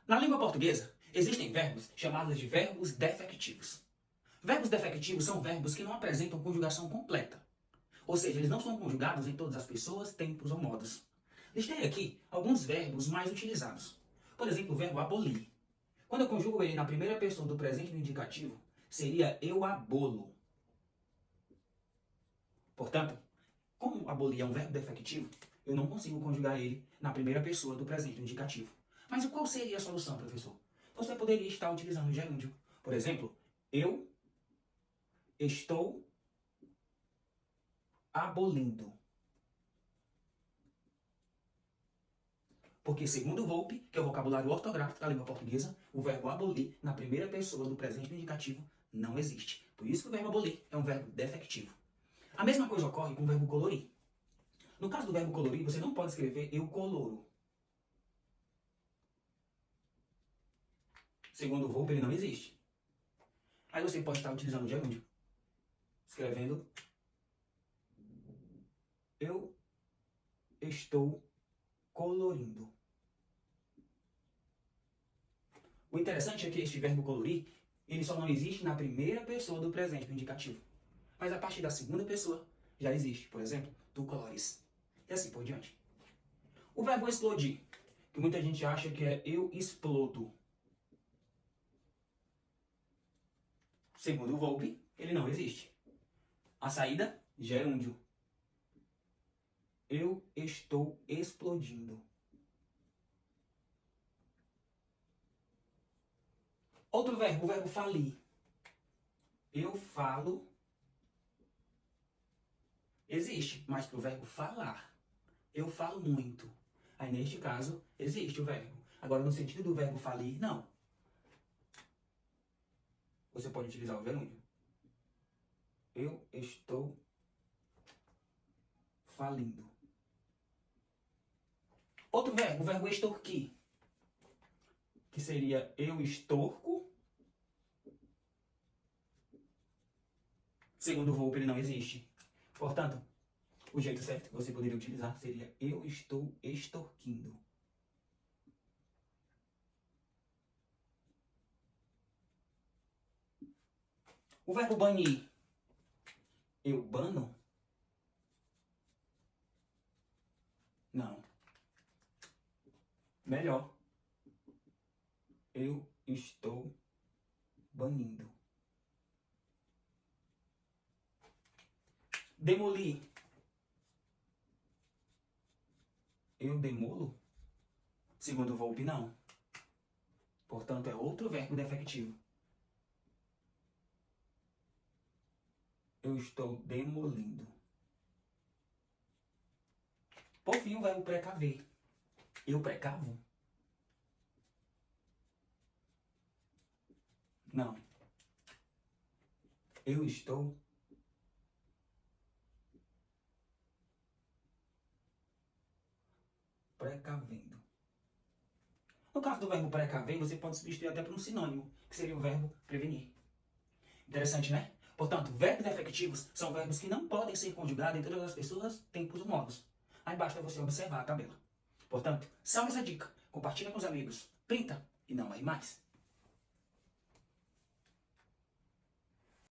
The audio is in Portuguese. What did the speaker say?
Na língua portuguesa, existem verbos chamados de verbos defectivos. Verbos defectivos são verbos que não apresentam conjugação completa. Ou seja, eles não são conjugados em todas as pessoas, tempos ou modos. Listei aqui alguns verbos mais utilizados. Por exemplo, o verbo abolir. Quando eu conjugo ele na primeira pessoa do presente do indicativo, seria eu abolo. Portanto, como abolir é um verbo defectivo, eu não consigo conjugar ele na primeira pessoa do presente do indicativo. Mas qual seria a solução, professor? Você poderia estar utilizando o gerúndio. Por exemplo, eu estou abolindo. Porque, segundo Volpe, que é o vocabulário ortográfico da língua portuguesa, o verbo abolir na primeira pessoa do presente do indicativo não existe. Por isso que o verbo abolir é um verbo defectivo. A mesma coisa ocorre com o verbo colorir. No caso do verbo colorir, você não pode escrever eu coloro. Segundo Volpe, ele não existe. Aí você pode estar utilizando o gerúndio, escrevendo eu estou colorindo. O interessante é que este verbo colorir, ele só não existe na primeira pessoa do presente do indicativo. Mas a partir da segunda pessoa já existe. Por exemplo, tu colores. E assim por diante. O verbo explodir, que muita gente acha que é eu explodo. Segundo o Volpe, ele não existe. A saída, gerúndio. Eu estou explodindo. Outro verbo, o verbo falir. Eu falo. Existe, mas para o verbo falar. Eu falo muito. Aí, neste caso, existe o verbo. Agora, no sentido do verbo falir, não. Você pode utilizar o gerúndio. Eu estou falindo. Outro verbo, o verbo extorquir. Que seria eu extorco. Segundo o Volpe, ele não existe. Portanto, o jeito certo que você poderia utilizar seria eu estou extorquindo. O verbo banir. Eu bano? Não. Melhor. Eu estou banindo. Demolir. Eu demolo? Segundo o Volpe, não. Portanto, é outro verbo defectivo. Eu estou demolindo. Por fim, o verbo precaver. Eu precavo? Não. Eu estou precavendo. No caso do verbo precaver, você pode substituir até por um sinônimo, que seria o verbo prevenir. Interessante, né? Portanto, verbos defectivos são verbos que não podem ser conjugados em todas as pessoas, tempos ou modos. Aí basta você observar a tabela. Portanto, salve essa dica, compartilha com os amigos, printa e não erre mais.